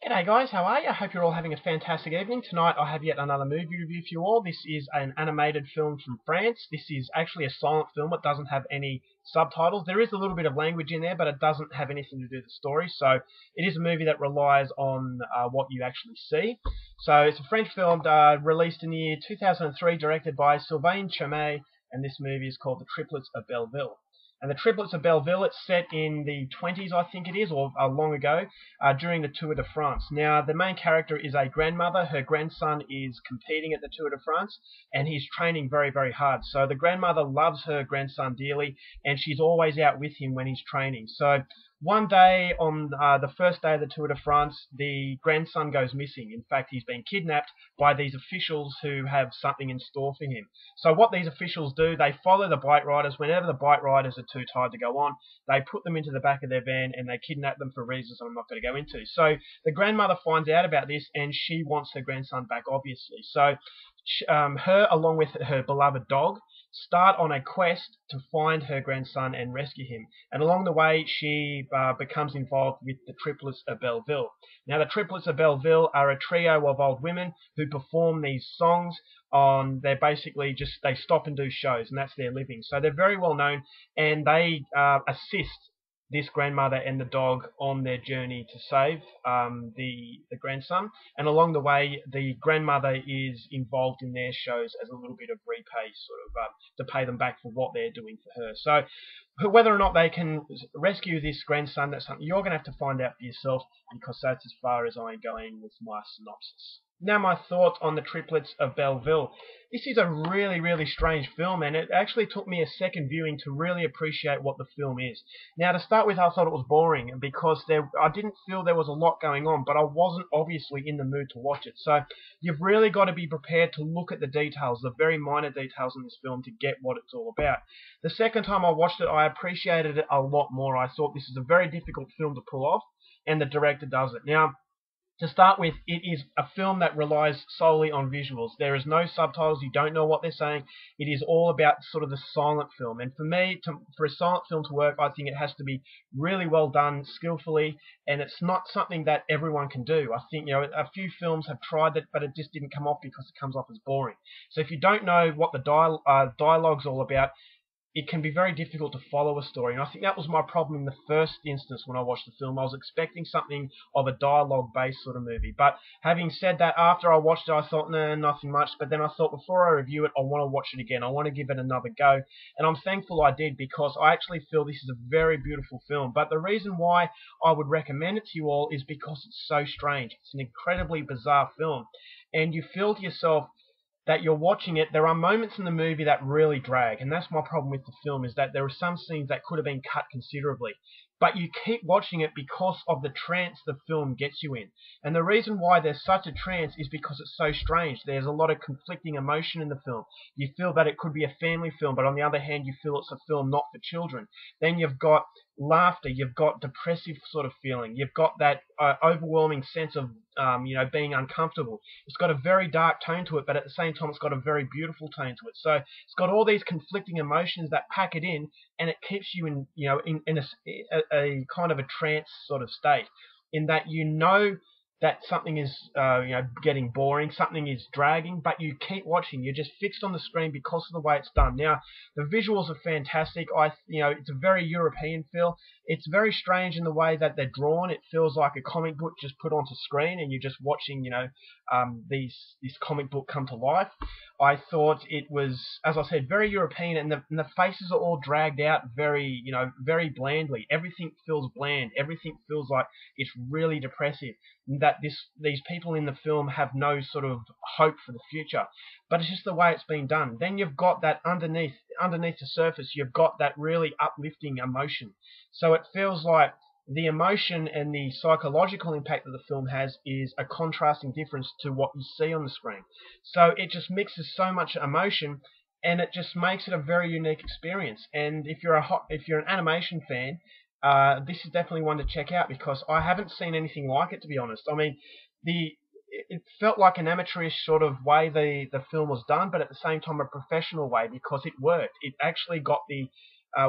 G'day guys, how are you? I hope you're all having a fantastic evening. Tonight I have yet another movie review for you all. This is an animated film from France. This is actually a silent film. It doesn't have any subtitles. There is a little bit of language in there, but it doesn't have anything to do with the story. So it is a movie that relies on what you actually see. So it's a French film released in the year 2003, directed by Sylvain Chomet, and this movie is called The Triplets of Belleville. And the Triplets of Belleville, it's set in the 20s, I think it is, or long ago, during the Tour de France. Now, the main character is a grandmother. Her grandson is competing at the Tour de France, and he's training very, very hard. So the grandmother loves her grandson dearly, and she's always out with him when he's training. So one day, on the first day of the Tour de France, the grandson goes missing. In fact, he's been kidnapped by these officials who have something in store for him. So what these officials do, they follow the bike riders. Whenever the bike riders are too tired to go on, they put them into the back of their van and they kidnap them for reasons I'm not going to go into. So the grandmother finds out about this and she wants her grandson back, obviously. So her, along with her beloved dog, start on a quest to find her grandson and rescue him. And along the way, she becomes involved with the Triplets of Belleville. Now, the Triplets of Belleville are a trio of old women who perform these songs on. They're basically they stop and do shows, and that's their living. So they're very well known, and they assist this grandmother and the dog on their journey to save the grandson. And along the way, the grandmother is involved in their shows as a little bit of repay, to pay them back for what they're doing for her. So whether or not they can rescue this grandson, that's something you're going to have to find out for yourself, because that's as far as I'm going with my synopsis. Now, my thoughts on the Triplets of Belleville. This is a really, really strange film, and it actually took me a second viewing to really appreciate what the film is. Now, to start with, I thought it was boring because I didn't feel there was a lot going on, but I wasn't obviously in the mood to watch it. So you've really got to be prepared to look at the details, the very minor details in this film, to get what it's all about. The second time I watched it, I appreciated it a lot more. I thought this is a very difficult film to pull off, and the director does it. Now, to start with, it is a film that relies solely on visuals. There is no subtitles. You don't know what they're saying. It is all about sort of the silent film. And for me, for a silent film to work, I think it has to be really well done, skillfully, and it's not something that everyone can do. I think, a few films have tried it, but it just didn't come off because it comes off as boring. So if you don't know what the dialogue's all about, it can be very difficult to follow a story. And I think that was my problem in the first instance when I watched the film. I was expecting something of a dialogue-based sort of movie. But having said that, after I watched it, I thought, nah, nothing much. But then I thought, before I review it, I want to watch it again. I want to give it another go. And I'm thankful I did, because I actually feel this is a very beautiful film. But the reason why I would recommend it to you all is because it's so strange. It's an incredibly bizarre film. And you feel to yourself that you're watching it. There are moments in the movie that really drag, and that's my problem with the film, is that there are some scenes that could have been cut considerably. But you keep watching it because of the trance the film gets you in. And the reason why there's such a trance is because it's so strange. There's a lot of conflicting emotion in the film. You feel that it could be a family film, but on the other hand, you feel it's a film not for children. Then you've got laughter, you've got depressive sort of feeling, you've got that overwhelming sense of being uncomfortable. It's got a very dark tone to it, but at the same time it's got a very beautiful tone to it. So it's got all these conflicting emotions that pack it in, and it keeps you in a kind of a trance sort of state, in that that something is getting boring, something is dragging, but you keep watching. You're just fixed on the screen because of the way it's done. Now, the visuals are fantastic. It's a very European feel. It's very strange in the way that they're drawn. It feels like a comic book just put onto screen, and you're just watching, this comic book come to life. I thought it was, as I said, very European, and the faces are all dragged out very, very blandly. Everything feels bland. Everything feels like it's really depressive. That these people in the film have no sort of hope for the future. But it's just the way it's been done. Then you've got that underneath the surface, you've got that really uplifting emotion. So it feels like the emotion and the psychological impact that the film has is a contrasting difference to what you see on the screen. So it just mixes so much emotion, and it just makes it a very unique experience. And if you're an animation fan, this is definitely one to check out, because I haven't seen anything like it, to be honest. I mean, it felt like an amateurish sort of way the film was done, but at the same time a professional way, because it worked. It actually got the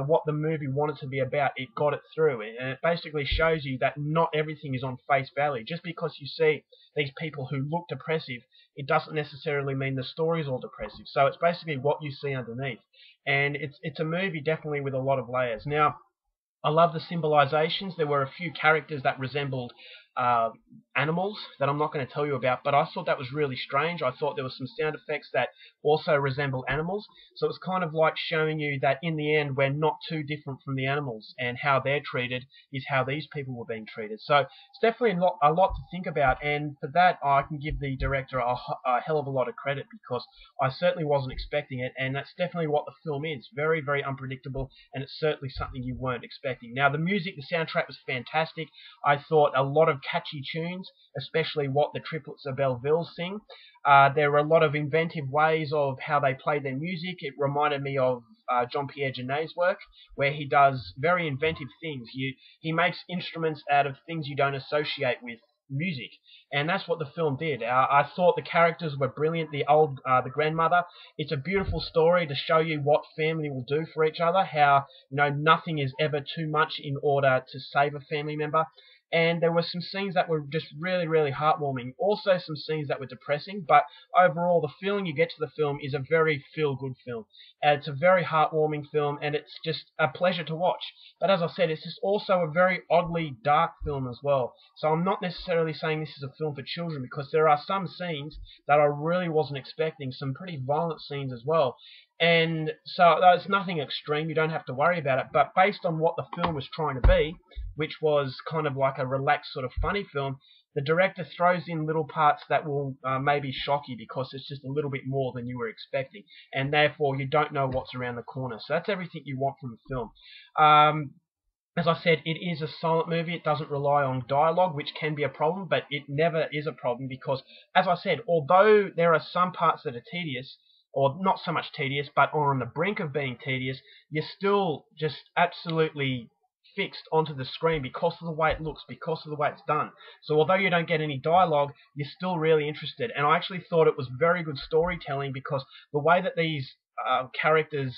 what the movie wanted to be about, it got it through. And it basically shows you that not everything is on face value. Just because you see these people who look depressive, it doesn't necessarily mean the story's all depressive. So it's basically what you see underneath. And it's a movie definitely with a lot of layers. Now, I love the symbolizations. There were a few characters that resembled uh, animals that I'm not going to tell you about, but I thought that was really strange. I thought there were some sound effects that also resembled animals. So it's kind of like showing you that in the end, we're not too different from the animals, and how they're treated is how these people were being treated. So it's definitely a lot to think about, and for that, I can give the director a hell of a lot of credit, because I certainly wasn't expecting it, and that's definitely what the film is. Very, very unpredictable, and it's certainly something you weren't expecting. Now, the music, the soundtrack was fantastic. I thought a lot of catchy tunes, especially what the Triplets of Belleville sing. There were a lot of inventive ways of how they played their music. It reminded me of Jean-Pierre Genet's work, where he does very inventive things. He makes instruments out of things you don't associate with music, and that's what the film did. I thought the characters were brilliant. The grandmother. It's a beautiful story to show you what family will do for each other. How nothing is ever too much in order to save a family member. And there were some scenes that were just really, really heartwarming. Also, some scenes that were depressing, but overall, the feeling you get to the film is a very feel-good film. It's a very heartwarming film, and it's just a pleasure to watch. But as I said, it's just also a very oddly dark film as well. So I'm not necessarily saying this is a film for children, because there are some scenes that I really wasn't expecting, some pretty violent scenes as well. And so there's nothing extreme, you don't have to worry about it. But based on what the film was trying to be, which was kind of like a relaxed sort of funny film, the director throws in little parts that will maybe shock you, because it's just a little bit more than you were expecting, and therefore you don't know what's around the corner. So that's everything you want from a film. As I said, it is a silent movie. It doesn't rely on dialogue, which can be a problem, but it never is a problem, because, as I said, although there are some parts that are tedious, or not so much tedious, but are on the brink of being tedious, you're still just absolutely fixed onto the screen because of the way it looks, because of the way it's done. So although you don't get any dialogue, you're still really interested. And I actually thought it was very good storytelling, because the way that these characters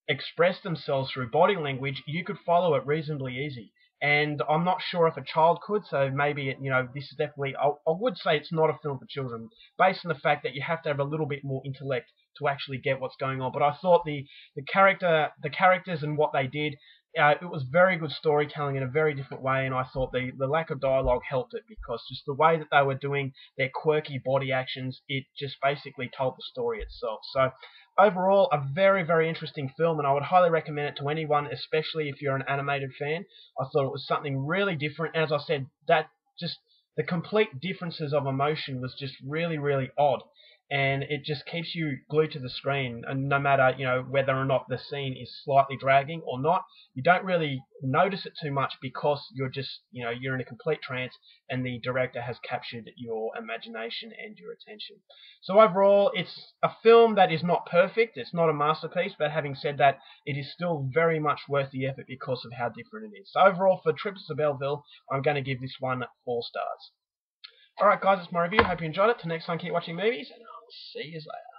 express themselves through body language, you could follow it reasonably easy. And I'm not sure if a child could, so maybe this is definitely. I would say it's not a film for children, based on the fact that you have to have a little bit more intellect to actually get what's going on. But I thought the characters and what they did, it was very good storytelling in a very different way, and I thought the lack of dialogue helped it, because just the way that they were doing their quirky body actions, it just basically told the story itself. So overall, a very, very interesting film, and I would highly recommend it to anyone, especially if you're an animated fan. I thought it was something really different. As I said, that just the complete differences of emotion was just really, really odd. And it just keeps you glued to the screen, and no matter whether or not the scene is slightly dragging or not, you don't really notice it too much, because you're just you're in a complete trance, and the director has captured your imagination and your attention. So overall, it's a film that is not perfect, it's not a masterpiece, but having said that, it is still very much worth the effort because of how different it is. So overall, for Triplets of Belleville, I'm going to give this one 4 stars. Alright guys, that's my review. Hope you enjoyed it. Till next time, keep watching movies, and I'll see you later.